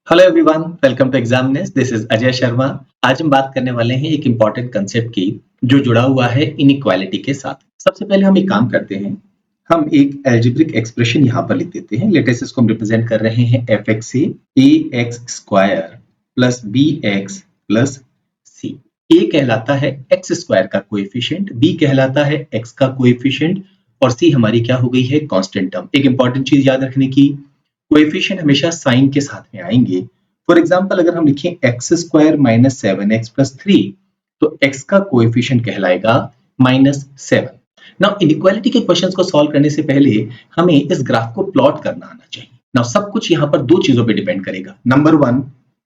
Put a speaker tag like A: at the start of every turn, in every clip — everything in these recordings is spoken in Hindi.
A: Hello everyone, welcome to examinees. This is Ajay Sharma. आज हम बात करने वाले हैं एक इम्पॉर्टेंट कंसेप्ट की जो जुड़ा हुआ है इनइक्वालिटी के साथ। सबसे पहले हम एक काम करते हैं, हम एक अलजेब्रिक एक्सप्रेशन यहाँ पर लिख देते हैं। लेटेस्ट इसको हम रिप्रेजेंट कर रहे हैं एफ एक्स से a x square plus b x plus c. A कहलाता है एक्स स्क्वायर का कोएफिशिएंट, बी कहलाता है एक्स का कोएफिशिएंट और सी हमारी क्या हो गई है, कांस्टेंट टर्म। एक इंपॉर्टेंट चीज याद रखने की, कोएफिशिएंट हमेशा साइन के साथ में आएंगे। फॉर एग्जांपल अगर हम लिखें x square minus 7x plus 3 तो x का कोएफिशिएंट कहलाएगा -7। नाउ इनइक्वालिटी के क्वेश्चंस को सॉल्व करने से पहले हमें इस ग्राफ को प्लॉट करना आना चाहिए। नाउ सब कुछ यहाँ पर दो चीजों पे डिपेंड करेगा। नंबर 1,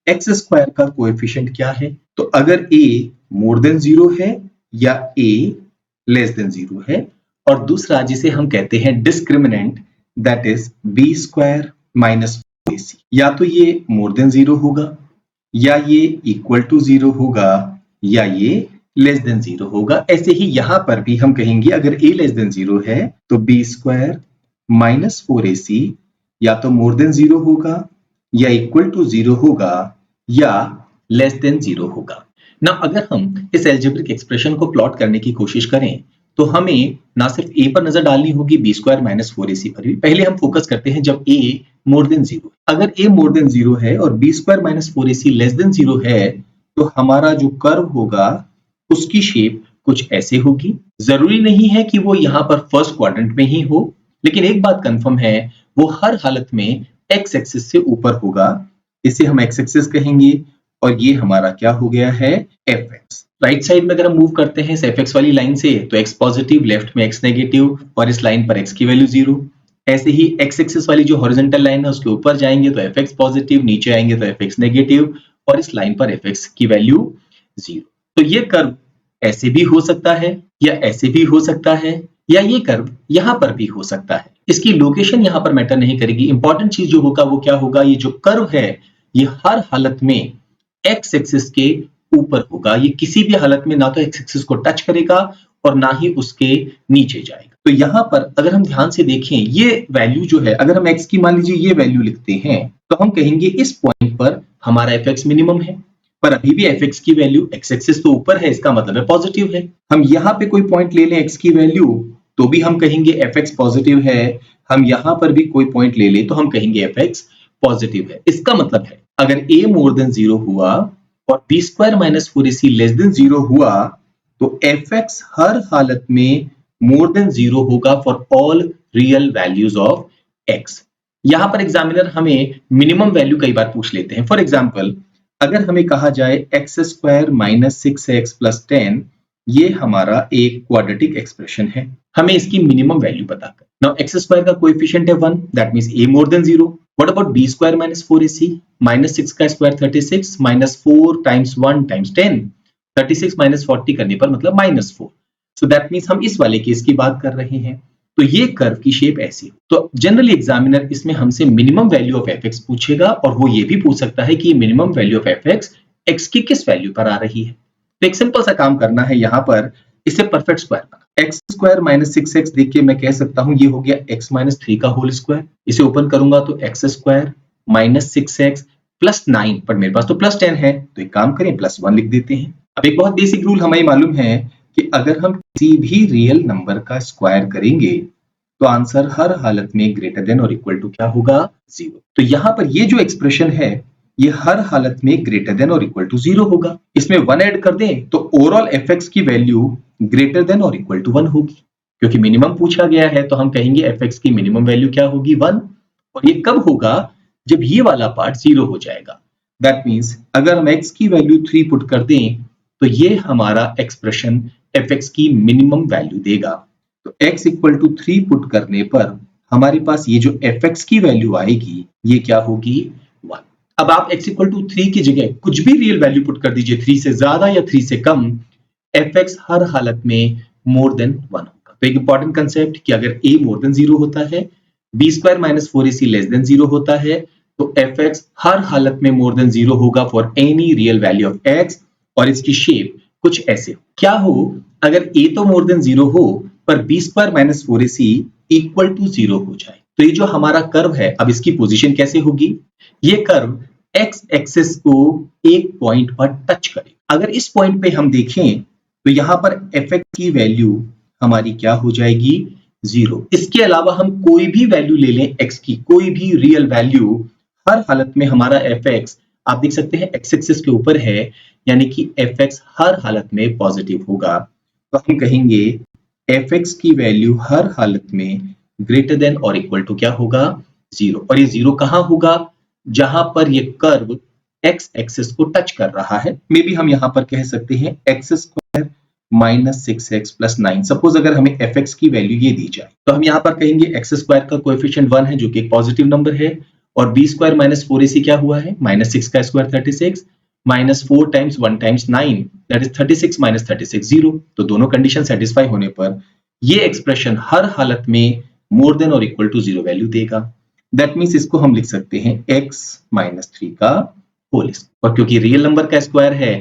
A: एक्स स्क्वायर का कोएफिशिएंट क्या है, तो अगर a मोर देन 0 है या a लेस देन 0 है, और दूसरा जिसे हम कहते हैं discriminant, that is B square minus 4ac, या तो ये मोर देन 0 होगा या ये इक्वल टू 0 होगा या ये लेस देन 0 होगा। ऐसे ही यहां पर भी हम कहेंगे अगर a लेस देन 0 है तो बी स्क्वायर माइनस 4ac या तो मोर देन 0 होगा या इक्वल टू 0 होगा या लेस देन 0 होगा। ना अगर हम इस अलजेब्रिक एक्सप्रेशन को प्लॉट करने की कोशिश करें तो हमें ना सिर्फ a पर नजर डालनी होगी, बी स्क्वायर माइनस 4ac पर भी। पहले हम फोकस करते हैं जब a मोर देन 0। अगर a मोर देन 0 है और B square minus 4ac less than 0 है तो हमारा जो कर्व होगा उसकी शेप कुछ ऐसे होगी। जरूरी नहीं है कि वो यहाँ पर फर्स्ट क्वाड्रेंट में ही हो, लेकिन एक बात कंफर्म है, वो हर हालत में एक्स एक्सिस से ऊपर होगा। इसे हम एक्स एक्सिस कहेंगे और ये हमारा क्या हो गया है, एफ एक्स। राइट साइड में अगर हम मूव करते हैं एफ एक्स वाली लाइन से तो एक्स पॉजिटिव, लेफ्ट में एक्स नेगेटिव और इस लाइन पर एक्स की वैल्यू 0। ऐसे ही एक्स एक्सिस वाली जो हॉरिजॉन्टल लाइन है उसके ऊपर जाएंगे तो एफ एक्स पॉजिटिव, नीचे आएंगे तो एफ एक्स नेगेटिव और इस लाइन पर एफ एक्स की वैल्यू 0। तो ये कर्व ऐसे भी हो सकता है या ऐसे भी हो सकता है या ये कर्व यहाँ पर भी हो सकता है। इसकी लोकेशन यहाँ पर मैटर नहीं करेगी। इंपॉर्टेंट चीज जो होगा वो क्या होगा, ये जो कर्व है ये हर हालत में एक्स एक्सिस के ऊपर होगा। ये किसी भी हालत में ना तो एक्स एक्सिस को टच करेगा और ना ही उसके नीचे जाएगा। तो यहाँ पर अगर हम ध्यान से देखें ये वैल्यू जो है, अगर हम x की मान लीजिए ये वैल्यू लिखते हैं तो हम कहेंगे इस पॉइंट पर हमारा fx मिनिमम है, पर अभी भी fx की वैल्यू x एक्सिस तो ऊपर है, इसका मतलब है पॉजिटिव है। हम यहाँ पे कोई पॉइंट ले लें x की वैल्यू तो भी हम कहेंगे fx पॉजिटिव है। हम यहाँ पर भी कोई पॉइंट ले लें तो हम कहेंगे fx पॉजिटिव है। इसका मतलब है अगर a मोर देन 0 हुआ और B square minus 4ac less than 0 हुआ तो fx हर हालत में मोर देन 0 होगा for all real values of x। यहां पर एग्जामिनर हमें मिनिमम वैल्यू कई बार पूछ लेते हैं। फॉर एग्जांपल अगर हमें कहा जाए X square minus 6x plus 10, ये हमारा एक क्वाड्रेटिक एक्सप्रेशन है, हमें इसकी मिनिमम वैल्यू पता कर। नाउ एक्स स्क्वायर का कोएफिशिएंट है 1, that means a more than 0। What about b square minus 4ac, minus 6 का square 36 minus 4 times 1 times 10, 36 minus 40 करने पर मतलब -4। सो दैट मींस हम इस वाले केस की बात कर रहे हैं। तो ये कर्व की शेप ऐसी हो। तो जनरली एग्जामिनर इसमें हमसे minimum value of F x पूछेगा और वो ये भी पूछ सकता है कि ये minimum value of F x की किस वैल्यू पर आ रही है। तो एक सिंपल सा काम करना है, यहाँ पर इसे परफेक्ट स्क्वायर बना। एक्स स्क्वायर माइनस 6x देख के मैं कह सकता हूँ ये हो गया x माइनस 3 का होल स्क्वायर। इसे ओपन करूंगा तो x square minus 6x plus 9, पर मेरे पास तो प्लस 10 है तो एक काम करें प्लस 1 लिख देते हैं। अब एक बहुत बेसिक रूल हमें मालूम है कि अगर हम किसी भी रियल नंबर का स्क्वायर करेंगे तो आंसर हर हालत में ग्रेटर देन और इक्वल टू क्या होगा, 0। तो यहाँ पर ये जो एक्सप्रेशन है ये हर हालत में ग्रेटर देन और इक्वल टू 0 होगा। इसमें 1 ऐड कर दें तो ओवरऑल एफ एक्स की वैल्यू ग्रेटर देन और इक्वल टू 1 होगी। क्योंकि मिनिमम पूछा गया है तो हम कहेंगे एफ एक्स की मिनिमम वैल्यू क्या होगी, 1। और ये कब होगा, जब ये वाला पार्ट 0 हो जाएगा। दैट मीन्स अगर हम x की वैल्यू 3 पुट कर दें तो ये हमारा एक्सप्रेशन एफ एक्स की मिनिमम वैल्यू देगा। तो x इक्वल टू 3 पुट करने पर हमारे पास ये जो एफ एक्स की वैल्यू आएगी ये क्या होगी, 1। अब आप x इक्वल टू 3 की जगह कुछ भी रियल वैल्यू पुट कर दीजिए, 3 से ज्यादा या 3 से कम, एफ एक्स हर हालत में मोर देन 1 होगा। तो एक इंपॉर्टेंट कंसेप्ट कि अगर a मोर देन 0 होता है, B square minus 4ac less than 0 होता है तो एफ एक्स हर हालत में मोर देन 0 होगा for any real value of x। और इसकी शेप कुछ ऐसे हो। क्या हो अगर a तो मोर देन 0 हो पर B square minus 4ac equal to 0 हो जाए, तो ये जो हमारा कर्व है अब इसकी पोजीशन कैसे होगी, ये कर्व एक्स एक्सिस को एक पॉइंट पर टच करे। अगर इस पॉइंट पे हम देखें तो यहाँ पर एफ एक्स की वैल्यू हमारी क्या हो जाएगी, 0। इसके अलावा हम कोई भी वैल्यू ले लें एक्स की, कोई भी रियल वैल्यू, हर हालत में हमारा एफ एक्स, आप देख सकते हैं एक्स एक्सिस के ऊपर है, यानी कि एफ एक्स हर हालत में पॉजिटिव होगा। तो हम कहेंगे एफ एक्स की वैल्यू हर हालत में ग्रेटर देन और इक्वल टू क्या होगा, 0। और ये 0 कहाँ होगा, जहां पर ये कर्व एक्स एक्सिस को टच कर रहा है। मे बी हम यहां पर कह सकते हैं x square minus 6x plus 9। Suppose अगर हमें एफ एक्स की वैल्यू ये दी जाए तो हम यहाँ पर कहेंगे एक्स स्क्वायर का कोएफिशिएंट 1 है जो कि एक पॉजिटिव नंबर है, और बी स्क्वायर माइनस 4ac क्या हुआ है, माइनस 6 का square 36, minus 4 times 1 times 9 that is 36 minus 36 0। तो दोनों कंडीशन सेटिस्फाई होने पर ये एक्सप्रेशन हर हालत में मोर देन और इक्वल टू 0 वैल्यू देगा। दैट मीन्स इसको हम लिख सकते हैं x माइनस 3 का होल स्क्वायर। और क्योंकि रियल नंबर का स्क्वायर है,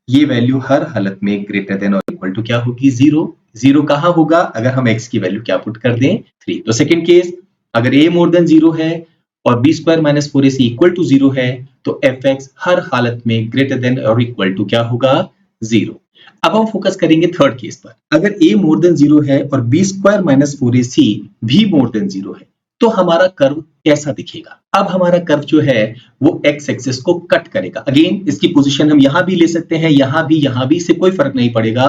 A: ये वैल्यू हर हालत में ग्रेटर देन और इक्वल टू क्या होगी, 0। 0 कहाँ होगा, अगर हम x की वैल्यू क्या पुट कर दें, 3। तो सेकंड केस, अगर a मोर देन 0 है और B square minus 4ac equal to 0 है तो एफ एक्स हर हालत में ग्रेटर देन और इक्वल टू क्या होगा, 0। अब हम फोकस करेंगे थर्ड केस पर। अगर a मोर देन 0 है और बी स्क्वायर माइनस 4ac भी मोर देन 0 है तो हमारा कर्व कैसा दिखेगा। अब हमारा कर्व जो है वो एक्स एक्सिस को कट करेगा। अगेन इसकी पोजीशन हम यहां भी ले सकते हैं, यहां भी, इससे कोई फर्क नहीं पड़ेगा,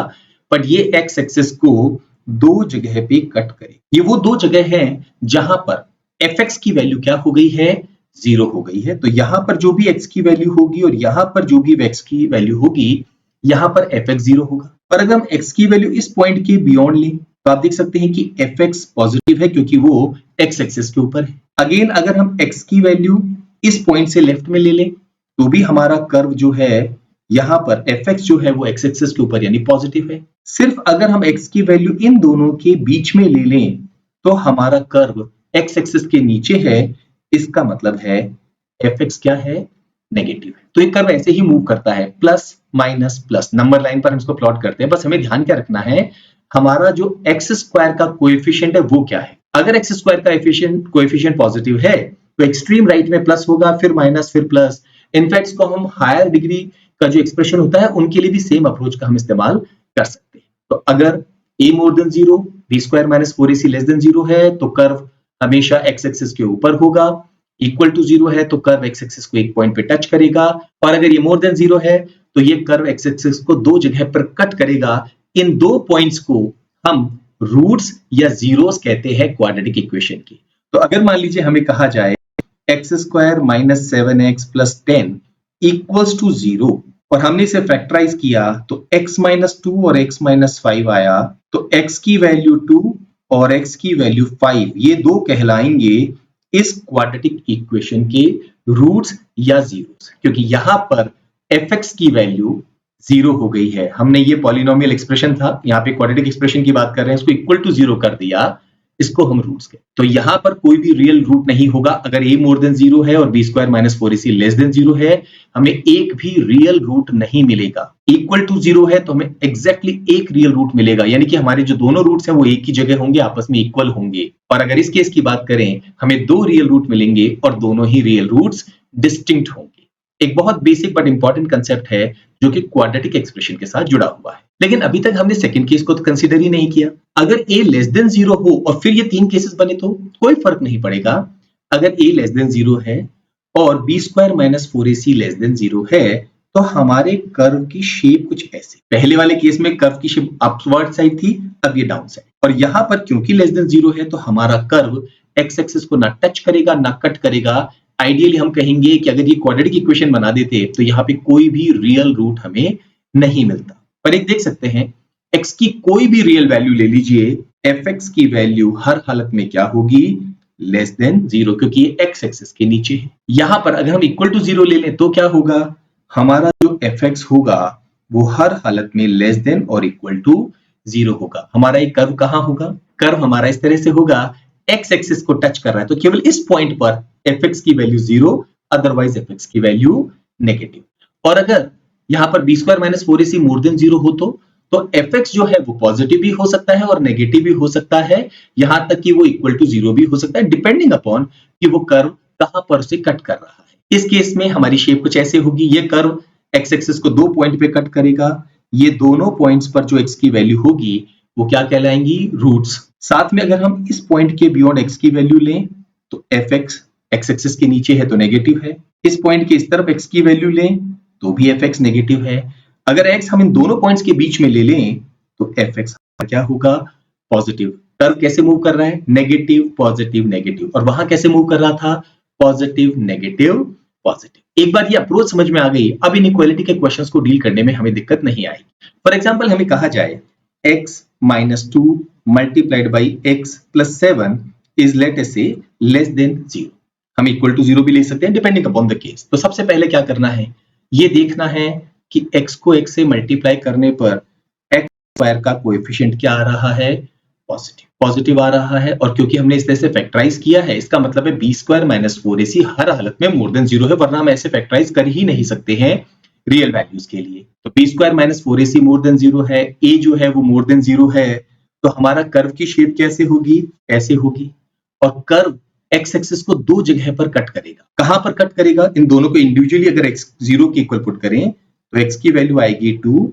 A: बट ये एक्स एक्सिस को दो जगह पे कट करे। ये वो दो जगह है जहां पर एफ एक्स की वैल्यू क्या हो गई है, 0 हो गई है। तो यहां पर जो भी एक्स की वैल्यू होगी और यहां पर जो भी एक्स की वैल्यू होगी, यहां पर एफ एक्स 0 होगा। पर अगर हम एक्स की वैल्यू इस पॉइंट के बियॉन्ड लें तो आप देख सकते हैं कि एफ एक्स पॉजिटिव है क्योंकि वो एक्स एक्सिस के ऊपर है। अगेन अगर हम एक्स की वैल्यू इस पॉइंट से लेफ्ट में ले लें तो भी हमारा कर्व जो है यहां पर एफ एक्स जो है वो एक्स एक्सिस के ऊपर यानी पॉजिटिव है। सिर्फ अगर हम एक्स की वैल्यू इन दोनों के बीच में ले लें तो हमारा कर्व एक्स एक्सिस के नीचे है। इसका मतलब है एफ एक्स क्या है, नेगेटिव है। तो ये कर्व ऐसे ही मूव करता है, plus minus plus, number line पर हम इसको प्लॉट करते हैं। बस हमें ध्यान क्या रखना है, हमारा जो एक्स स्क्वायर का कोएफिशिएंट है वो क्या है। अगर एक्स स्क्वायर का कोएफिशिएंट पॉजिटिव है तो एक्सट्रीम राइट में प्लस होगा, फिर माइनस, फिर प्लस। इनफैक्ट इसको हम हायर डिग्री का जो एक्सप्रेशन होता है उनके लिए भी सेम अप्रोच का हम इस्तेमाल कर सकते हैं। तो अगर a more than 0, B square minus 4ac less than 0 है तो कर्व हमेशा एक्स एक्सिस के ऊपर होगा। इक्वल टू 0 है तो कर्व एक्स एक्सिस को एक पॉइंट पे टच करेगा, और अगर ये मोर देन 0 है तो ये कर्व एक्स एक्सिस को दो जगह पर कट करेगा। इन दो पॉइंट्स को हम रूट्स या जीरोस कहते हैं क्वाड्रेटिक इक्वेशन की। तो अगर मान लीजिए हमें कहा जाए X square minus 7x plus 10 equals to 0 और हमने इसे फैक्टराइज किया तो x माइनस 2 और x माइनस 5 आया, तो x की वैल्यू 2 और x की वैल्यू 5 ये दो कहलाएंगे इस क्वाड्रेटिक इक्वेशन के रूट्स या जीरोस, क्योंकि यहां पर fx की वैल्यू 0 हो गई है। हमने ये पॉलिनोमियल एक्सप्रेशन था, यहाँ पे क्वाड्रेटिक एक्सप्रेशन की बात कर रहे हैं, इसको इक्वल टू 0 कर दिया, इसको हम रूट्स कहते हैं। तो यहां पर कोई भी रियल रूट नहीं होगा। अगर a मोर देन 0 है और B square minus 4ac less than 0 है, हमें एक भी रियल रूट नहीं मिलेगा। इक्वल टू 0 है तो हमें एग्जैक्टली एक रियल रूट मिलेगा, यानी कि हमारे जो दोनों रूट्स हैं वो एक ही जगह होंगे, आपस में इक्वल होंगे। और अगर इस केस की बात करें, हमें दो रियल रूट मिलेंगे और दोनों ही रियल रूट्स डिस्टिंक्ट होंगे। एक बहुत बेसिक बट इंपॉर्टेंट कंसेप्ट है जो कि क्वाड्रेटिक एक्सप्रेशन के साथ जुड़ा हुआ है। लेकिन अभी तक हमने सेकंड केस को तो कंसीडर ही नहीं किया। अगर a लेस देन 0 हो और फिर ये तीन केसेस बने तो कोई फर्क नहीं पड़ेगा। अगर a लेस देन 0 है और B square minus 4ac less than 0 है तो हमारे कर्व की शेप कुछ ऐसे, पहले वाले केस में कर्व की शेप अपवर्ड साइड थी, अब ये डाउन साइड। और यहां पर क्योंकि लेस देन 0 है तो हमारा कर्व एक्स एक्सिस को ना टच करेगा ना कट करेगा। आइडियली हम कहेंगे कि अगर ये क्वाड्रेटिक इक्वेशन बना देते तो यहाँ पे कोई भी रियल रूट हमें नहीं मिलता। पर एक देख सकते हैं, x की कोई भी रियल वैल्यू ले लीजिए, fx की वैल्यू हर हालत में क्या होगी, लेस देन 0, क्योंकि ये x एक्सिस के नीचे है। यहां पर अगर हम इक्वल टू 0 ले लें तो क्या होगा, हमारा जो fx होगा वो हर हालत में लेस देन और इक्वल टू 0 होगा। हमारा ये कर्व कहां होगा, कर्व हमारा इस तरह से होगा, x एक्सिस को टच कर रहा है तो केवल इस पॉइंट पर fx की वैल्यू 0, अदरवाइज fx की वैल्यू नेगेटिव। और अगर यहां पर B square minus 4ac more than 0 हो तो fx जो है वो पॉजिटिव भी हो सकता है और नेगेटिव भी हो सकता है, यहां तक कि वो इक्वल टू 0 भी हो सकता है, डिपेंडिंग अपॉन कि वो कर्व कहां पर से कट कर रहा है। इस केस में हमारी शेप कुछ ऐसे होगी, ये कर्व एक्स एक्सिस को 2 पॉइंट पे कट करेगा, ये दोनों पॉइंट्स पर जो एक्स की वैल्यू होगी वो क्या कहलाएंगी, रूट्स। साथ में अगर हम इस पॉइंट के बियॉन्ड एक्स की वैल्यू लें तो एफ एक्स एक्स एक्सिस के नीचे है तो नेगेटिव है, इस पॉइंट के इस तरफ एक्स की वैल्यू लें तो भी एफ एक्स नेगेटिव है। अगर एक्स हम इन दोनों पॉइंट्स के बीच में ले लें तो एफ एक्स क्या होगा, पॉजिटिव। कर्व कैसे मूव कर रहा है, नेगेटिव पॉजिटिव नेगेटिव, और वहां कैसे मूव कर रहा था, पॉजिटिव नेगेटिव पॉजिटिव। एक बार ये अप्रोच समझ में आ गई, अब इनइक्वालिटी के क्वेश्चंस को डील करने में हमें दिक्कत नहीं आएगी। फॉर एग्जांपल हमें कहा जाए x - 2 multiplied by x + 7 is let us से लेस देन 0। हम इक्वल टू 0 भी ले सकते हैं डिपेंडिंग अपॉन द केस। तो सबसे पहले क्या करना है, ये देखना है कि x को x से मल्टीप्लाई करने पर x स्क्वायर का कोएफिशिएंट क्या आ रहा है, पॉजिटिव आ रहा है। और क्योंकि हमने इस तरह से फैक्टराइज किया है, इसका मतलब है b² - 4ac हर हालत में मोर देन 0 है, वरना हम ऐसे फैक्टराइज कर ही नहीं सकते हैं रियल वैल्यूज के लिए। तो b² - 4ac मोर देन 0 है, a जो है वो मोर देन 0 है, तो हमारा कर्व की शेप कैसे होगी, ऐसे होगी। और कर्व एक्स एक्सिस को दो जगह पर कट करेगा। कहां पर कट करेगा, इन दोनों को इंडिविजुअली अगर x 0 के इक्वल पुट करें तो x की वैल्यू आएगी 2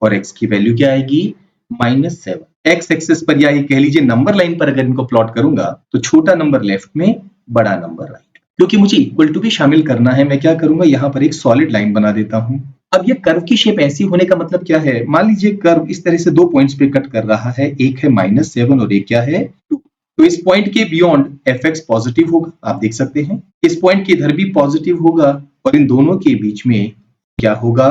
A: और x की वैल्यू क्या आएगी, -7। एक्स एक्सिस पर या ये कह लीजिए नंबर लाइन पर अगर इनको प्लॉट करूंगा तो छोटा नंबर लेफ्ट में, बड़ा नंबर राइट। क्योंकि मुझे इक्वल टू भी शामिल करना है, मैं क्या करूंगा, यहां पर एक सॉलिड लाइन बना देता हूं। अब ये कर्व की शेप ऐसी होने का मतलब क्या है, मान लीजिए कर्व इस तरह से दो पॉइंट्स पे कट कर रहा है, एक है -7 और एक क्या है 2। तो इस पॉइंट के बियॉन्ड एफ एक्स पॉजिटिव होगा, आप देख सकते हैं। इस पॉइंट के इधर भी पॉजिटिव होगा और इन दोनों के बीच में क्या होगा,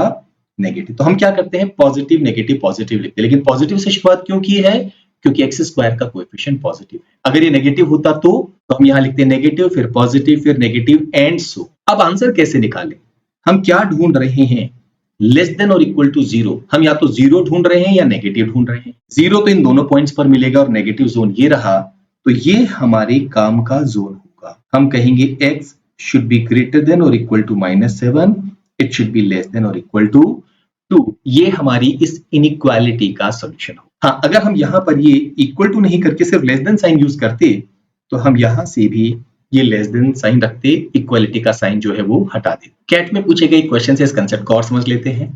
A: नेगेटिव। तो हम क्या करते हैं, पॉजिटिव नेगेटिव पॉजिटिव लिखते हैं। लेकिन पॉजिटिव से शुरुआत क्यों की है, क्योंकि एक्स स्क्वायर का कोएफिशिएंट पॉजिटिव है। अगर ये नेगेटिव होता तो हम यहां लिखते हैं नेगेटिव, फिर पॉजिटिव, फिर नेगेटिव एंड सो। अब आंसर कैसे निकालें, हम क्या ढूंढ रहे हैं, लेस देन और इक्वल टू 0। हम या तो 0 ढूंढ रहे हैं या नेगेटिव ढूंढ रहे हैं। 0 तो इन दोनों पॉइंट्स पर मिलेगा और नेगेटिव जोन ये रहा, तो ये हमारे काम का जोन होगा। हम कहेंगे x should be greater than और equal to -7, it should be less than और इक्वल टू 2। ये हमारी इस इनइक्वालिटी का सॉल्यूशन हो। हाँ, अगर हम यहां पर ये इक्वल टू नहीं करके सिर्फ लेस देन साइन यूज करते तो हम यहां से भी ये लेस देन साइन रखते, इक्वालिटी का साइन जो है वो हटा देते। कैट में पूछे गए क्वेश्चन से इस कंसेप्ट को और समझ लेते हैं।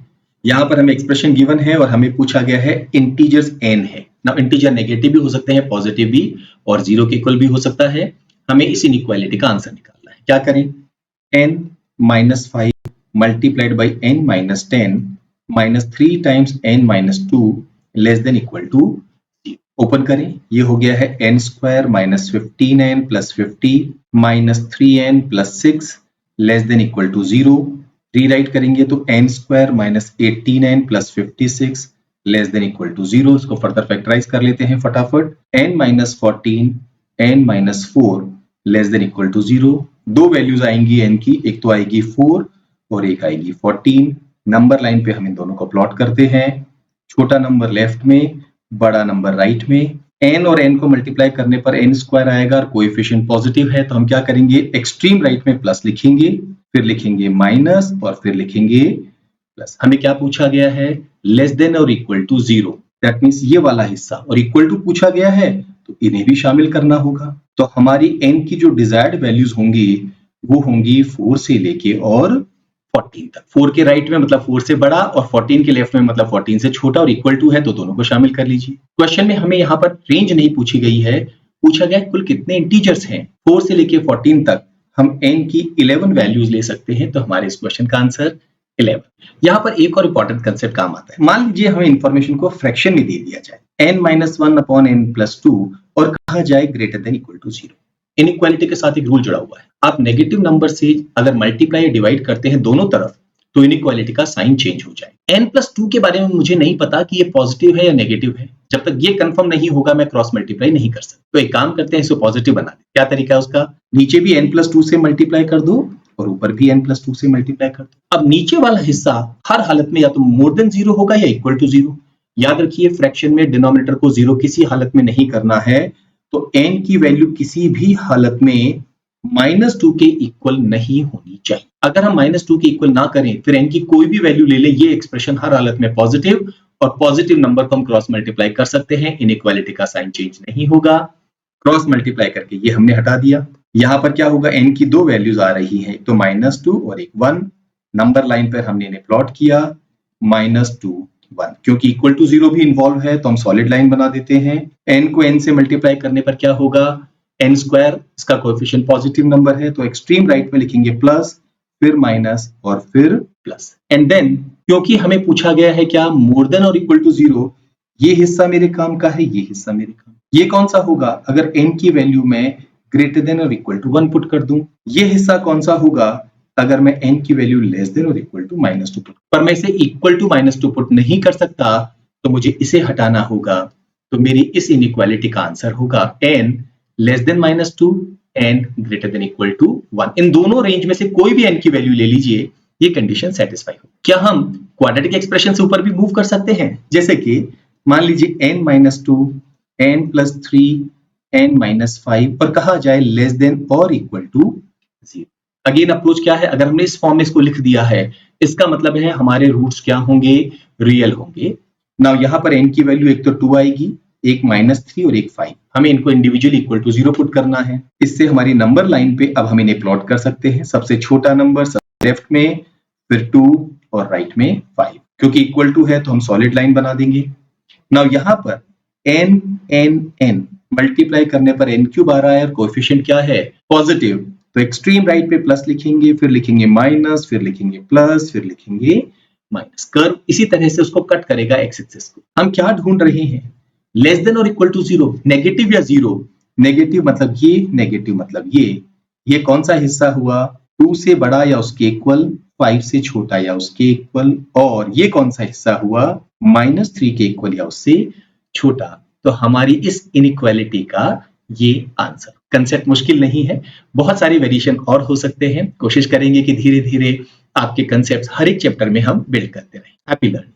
A: यहां पर हमें एक्सप्रेशन गिवन है और हमें पूछा गया है इंटीजर्स n है ना। इंटीजर नेगेटिव भी हो सकते हैं, पॉजिटिव भी, और 0 के इक्वल भी हो सकता है। हमें इस इनइक्वालिटी का आंसर निकालना है। क्या करें, n - 5 multiplied by n - 10 -3 times n - 2 less than equal to 0। Open करें, ये हो गया है n² - 15n + 50 -3n + 6 less than equal to 0। Rewrite करेंगे तो n² - 18n + 56 less than equal to 0। इसको फर्दर फैक्टराइज कर लेते हैं फटाफट। n - 14 n - 4 less than equal to 0। दो वैल्यूज आएंगी n की, एक तो आएगी 4 और एक आएगी 14। नंबर लाइन पे हम इन दोनों को प्लॉट करते हैं, छोटा नंबर लेफ्ट में, बड़ा नंबर राइट में। n और n को मल्टीप्लाई करने पर n² आएगा और कोएफिशिएंट पॉजिटिव है, तो हम क्या करेंगे, एक्सट्रीम राइट में प्लस लिखेंगे, फिर लिखेंगे माइनस और फिर लिखेंगे प्लस। हमें क्या पूछा गया है, लेस देन और इक्वल टू 0, दैट मींस ये वाला हिस्सा, और इक्वल टू पूछा गया है तो इन्हें भी शामिल करना होगा। तो हमारी n की जो डिजायर्ड वैल्यूज होंगी वो होंगी 4 से लेके और 14 तक। 4 के राइट में मतलब 4 से बड़ा और 14 के लेफ्ट में मतलब 14 से छोटा, और इक्वल टू है तो दोनों को शामिल कर लीजिए। क्वेश्चन में हमें यहाँ पर रेंज नहीं पूछी गई है, पूछा गया कुल कितने इंटीजर्स हैं। 4 से लेके 14 तक हम n की 11 वैल्यूज ले सकते हैं, तो हमारे इस क्वेश्चन का आंसर 11। यहाँ पर एक और इंपॉर्टेंट कंसेप्ट काम आता है। मान लीजिए हमें इंफॉर्मेशन को फ्रैक्शन में दे दिया जाए, n - 1 अपॉन n + 2, और कहा जाए greater than equal to 0। Inequality के साथ एक रूल जुड़ा हुआ है, आप नेगेटिव नंबर से अगर मल्टीप्लाई या डिवाइड करते हैं दोनों तरफ तो इनइक्वालिटी का साइन चेंज हो जाए। n + 2 के बारे में मुझे नहीं पता कि ये पॉजिटिव है या नेगेटिव है, जब तक ये कंफर्म नहीं होगा मैं क्रॉस मल्टीप्लाई नहीं कर सकता। तो एक काम करते हैं, इसको पॉजिटिव बना दें। क्या तरीका है उसका, नीचे भी n + 2 से मल्टीप्लाई कर दो और ऊपर भी n + 2 से मल्टीप्लाई कर दो। अब नीचे वाला हिस्सा हर हालत में या तो मोर देन 0 होगा या इक्वल टू 0। याद रखिए फ्रैक्शन में डिनोमिनेटर को 0 किसी हालत में नहीं करना है, तो n की वैल्यू किसी भी हालत में -2 के इक्वल नहीं होनी चाहिए। अगर हम -2 के इक्वल ना करें फिर n की कोई भी वैल्यू ले ले, ये एक्सप्रेशन हर हालत में पॉजिटिव, और पॉजिटिव नंबर को हम क्रॉस मल्टीप्लाई कर सकते हैं, इनइक्वालिटी का साइन चेंज नहीं होगा। क्रॉस मल्टीप्लाई करके ये हमने हटा दिया, यहाँ पर क्या होगा, n की दो वैल्यूज आ रही है, एक तो -2 और एक 1। नंबर लाइन पर हमने इन्हें प्लॉट किया, -2 1, क्योंकि इक्वल टू 0 भी इन्वॉल्व है तो हम सॉलिड लाइन बना देते हैं। n को n से मल्टीप्लाई करने पर क्या होगा, n स्क्वायर, इसका कोएफिशिएंट पॉजिटिव नंबर है तो एक्सट्रीम राइट में लिखेंगे प्लस, फिर माइनस और फिर प्लस। एंड देन क्योंकि हमें पूछा गया है क्या, मोर देन और इक्वल टू 0, ये हिस्सा मेरे काम का है, ये हिस्सा मेरे काम। ये कौन सा होगा, अगर n की वैल्यू में ग्रेटर देन और इक्वल टू 1 पुट कर दूं। ये हिस्सा कौन सा होगा, अगर मैं n की वैल्यू लेस देन और इक्वल टू -2 पुट, पर मैं इसे इक्वल टू -2 पुट नहीं कर सकता तो मुझे इसे हटाना होगा। तो मेरी इस इनइक्वालिटी का आंसर होगा n less than -2 and greater than equal to 1। इन दोनों रेंज में से कोई भी n की वैल्यू ले लीजिए, ये कंडीशन सेटिस्फाई हो। क्या हम क्वाड्रेटिक एक्सप्रेशन से ऊपर भी मूव कर सकते हैं, जैसे कि मान लीजिए n-2, n+3, n-5 और कहा जाए लेस देन और इक्वल टू 0। अगेन अप्रोच क्या है, अगर हमने इस फॉर्म में इसको लिख दिया है, इसका मतलब है हमारे रूट्स क्या होंगे, रियल होंगे। नाउ यहाँ पर n की वैल्यू एक तो 2 आएगी, एक -3 और एक 5। हमें इनको इंडिविजुअली इक्वल टू 0 पुट करना है। इससे हमारी नंबर लाइन पे अब हम इन्हें प्लॉट कर सकते हैं। सबसे छोटा नंबर सबसे लेफ्ट में, फिर 2 और राइट में 5। क्योंकि इक्वल टू है तो हम सॉलिड लाइन बना देंगे। नाउ यहाँ पर n मल्टीप्लाई करने पर n क्यूब आ रहा है और कोएफिशिएंट क्या है, पॉजिटिव, तो एक्सट्रीम राइट पे प्लस लिखेंगे, फिर लिखेंगे माइनस, फिर लिखेंगे प्लस, फिर लिखेंगे माइनस। कर्व इसी तरह से उसको कट करेगा एक्स एक्सिस को। हम क्या ढूंढ रहे हैं, लेस देन और इक्वल टू 0, नेगेटिव या 0। नेगेटिव मतलब ये, नेगेटिव मतलब ये कौन सा हिस्सा हुआ, 2 से बड़ा या उसके इक्वल, 5 से छोटा या उसके इक्वल, और ये कौन सा हिस्सा हुआ, -3 के इक्वल या उससे छोटा। तो हमारी इस इनइक्वालिटी का ये आंसर। कंसेप्ट मुश्किल नहीं है, बहुत सारे वेरिएशन और हो सकते हैं। कोशिश करेंगे कि धीरे धीरे आपके कंसेप्ट हर एक चैप्टर में हम बिल्ड करते रहें। Happy learning.